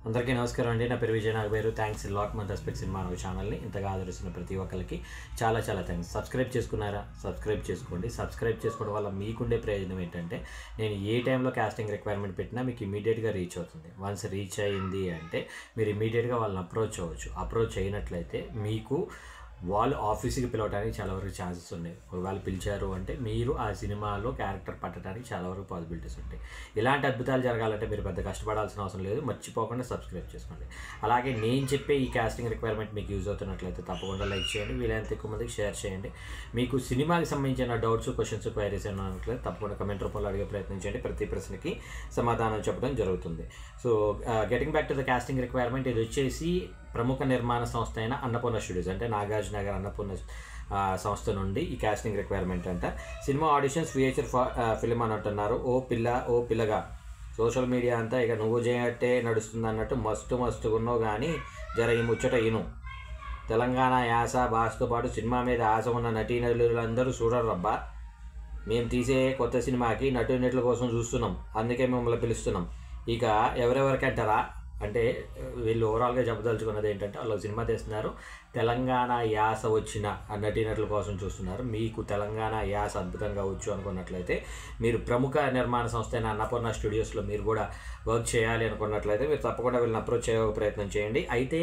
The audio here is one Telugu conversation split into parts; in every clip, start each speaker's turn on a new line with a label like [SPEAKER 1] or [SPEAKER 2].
[SPEAKER 1] అందరికీ నమస్కారం అండి. నా పేరు విజయ్ నాగబేరు. థ్యాంక్స్ లాట్ మన రెస్పెక్ట్ సినిమా ఛానల్ని ఇంతగా ఆదరిస్తున్న ప్రతి ఒక్కరికి చాలా థ్యాంక్స్. సబ్స్క్రైబ్ చేసుకున్నారా? సబ్స్క్రైబ్ చేసుకోండి. సబ్స్క్రైబ్ చేసుకోవడం వల్ల మీకుండే ప్రయోజనం ఏంటంటే నేను ఏ టైంలో కాస్టింగ్ రిక్వైర్మెంట్ పెట్టినా మీకు ఇమీడియట్గా రీచ్ అవుతుంది. వన్స్ రీచ్ అయ్యింది అంటే మీరు ఇమీడియట్గా వాళ్ళని అప్రోచ్ అవ్వచ్చు. అప్రోచ్ అయినట్లయితే మీకు వాళ్ళు ఆఫీస్కి పిలవడానికి చాలా వరకు ఛాన్సెస్ ఉన్నాయి. వాళ్ళు పిలిచారు అంటే మీరు ఆ సినిమాలో క్యారెక్టర్ పట్టడానికి చాలా వరకు పాసిబిలిటీస్ ఉంటాయి. ఇలాంటి అద్భుతాలు జరగాలంటే మీరు పెద్ద కష్టపడాల్సిన అవసరం లేదు. మర్చిపోకుండా సబ్స్క్రైబ్ చేసుకోండి. అలాగే నేను చెప్పే ఈ కాస్టింగ్ రిక్వైర్మెంట్ మీకు యూజ్ అవుతున్నట్లయితే తప్పకుండా లైక్ చేయండి. వీలైనంత ఎక్కువ మందికి షేర్ చేయండి. మీకు సినిమాకి సంబంధించిన డౌట్స్, క్వశ్చన్స్, క్వైరీస్ ఉన్నట్లయితే తప్పకుండా కమెంట్ రూపంలో అడిగే ప్రయత్నం చేయండి. ప్రతి ప్రశ్నకి సమాధానం చెప్పడం జరుగుతుంది. So getting back to the casting requirement, ఇది వచ్చేసి ప్రముఖ నిర్మాణ సంస్థ అయిన అన్నపూర్ణ స్టూడియోస్ అంటే నాగార్జున గారి అన్నపూర్ణ సంస్థ నుండి ఈ కాస్టింగ్ రిక్వైర్మెంట్ అంట. సినిమా ఆడిషన్స్ ఫ్యూచర్ ఫిల్మ్ అని అంటున్నారు. ఓ పిల్లగా సోషల్ మీడియా అంతా ఇక నువ్వు చేయట్టే నడుస్తుంది అన్నట్టు మస్తుగా ఉన్నావు. కానీ జర ఈ ముచ్చట ఇను. తెలంగాణ యాస భాషతో పాటు సినిమా మీద ఆశ ఉన్న నటీనటులందరూ చూడరబ్బా. మేము తీసే కొత్త సినిమాకి నటునటుల కోసం చూస్తున్నాం. అందుకే మిమ్మల్ని పిలుస్తున్నాం. ఇక ఎవరెవరికంటారా అంటే వీళ్ళు ఓవరాల్గా చెప్పదలుచుకున్నది ఏంటంటే వాళ్ళు సినిమా తీస్తున్నారు, తెలంగాణ యాస వచ్చిన నటీనటుల కోసం చూస్తున్నారు. మీకు తెలంగాణ యాస అద్భుతంగా వచ్చు అనుకున్నట్లయితే మీరు ప్రముఖ నిర్మాణ సంస్థ అయిన అన్నపూర్ణ స్టూడియోస్లో మీరు కూడా వర్క్ చేయాలి అనుకున్నట్లయితే మీరు తప్పకుండా వీళ్ళని అప్రోచ్ చేయే ప్రయత్నం చేయండి. అయితే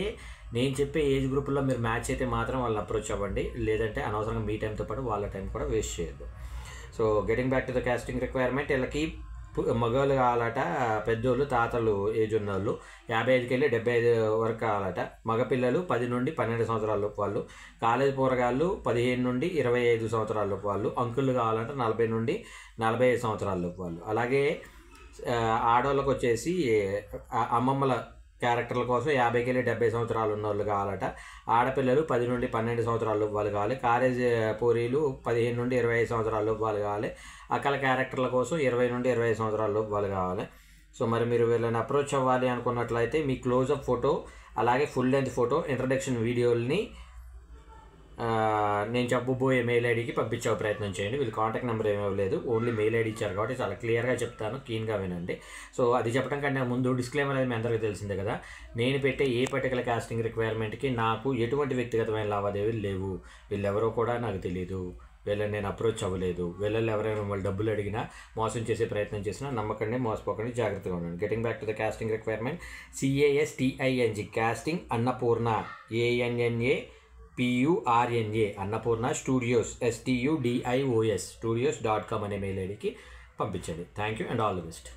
[SPEAKER 1] నేను చెప్పే ఏజ్ గ్రూపుల్లో మీరు మ్యాచ్ అయితే మాత్రం వాళ్ళని అప్రోచ్ అవ్వండి. లేదంటే అనవసరంగా మీ టైంతో పాటు వాళ్ళ టైం కూడా వేస్ట్ చేయొద్దు. So getting back to the casting requirement, వీళ్ళకి మగవాళ్ళు కావాలట, పెద్దోళ్ళు తాతలు ఏజ్ ఉన్న వాళ్ళు 55 వెళ్ళి 75 వరకు కావాలట. మగపిల్లలు 10 నుండి 12 సంవత్సరాల లోపు వాళ్ళు, కాలేజ్ పోరగాళ్ళు 15 నుండి 25 సంవత్సరాల లోపు వాళ్ళు, అంకుళ్ళు కావాలంటే 40 నుండి 45 సంవత్సరాల లోపు వాళ్ళు. అలాగే ఆడవాళ్ళకు వచ్చేసి అమ్మమ్మల క్యారెక్టర్ల కోసం 50 వెళ్ళి 70 సంవత్సరాలు ఉన్న వాళ్ళు కావాలట. ఆడపిల్లలు 10 నుండి 12 సంవత్సరాల లోపు వాళ్ళు కావాలి. కాలేజ్ పోరీలు 15 నుండి 25 సంవత్సరాల లోపు వాళ్ళు కావాలి. అక్కల క్యారెక్టర్ల కోసం 20 నుండి 25 సంవత్సరాల లోపు వాళ్ళు కావాలి. సో మరి మీరు వీళ్ళని అప్రోచ్ అవ్వాలి అనుకున్నట్లయితే మీ క్లోజప్ ఫోటో, అలాగే ఫుల్ లెంత్ ఫోటో, ఇంట్రడక్షన్ వీడియోల్ని నేను చెప్పబోయే మెయిల్ ఐడికి పంపించే ప్రయత్నం చేయండి. వీళ్ళు కాంటాక్ట్ నెంబర్ ఏమీ లేదు, ఓన్లీ మెయిల్ ఐడి ఇచ్చారు కాబట్టి చాలా క్లియర్గా చెప్తాను, క్లీన్గా వినండి. సో అది చెప్పడం కంటే ముందు డిస్క్లైమర్ అనేది మీ అందరికీ తెలిసిందే కదా. నేను పెట్టే ఏ పర్టికులర్ కాస్టింగ్ రిక్వైర్మెంట్కి నాకు ఎటువంటి వ్యక్తిగతమైన లావాదేవీలు లేవు. వీళ్ళెవరో కూడా నాకు తెలియదు. వీళ్ళని నేను అప్రోచ్ అవ్వలేదు. వీళ్ళని ఎవరైనా మిమ్మల్ని డబ్బులు అడిగినా, మోసం చేసే ప్రయత్నం చేసినా నమ్మకండి, మోసపోకండి, జాగ్రత్తగా ఉండండి. Getting back to the casting requirement, CASTING casting Annapurna ANNAPURNA Annapurna studios STUDIOS studios.com అనే మెయిల్ ఐడికి పంపించండి. Thank you and all the best.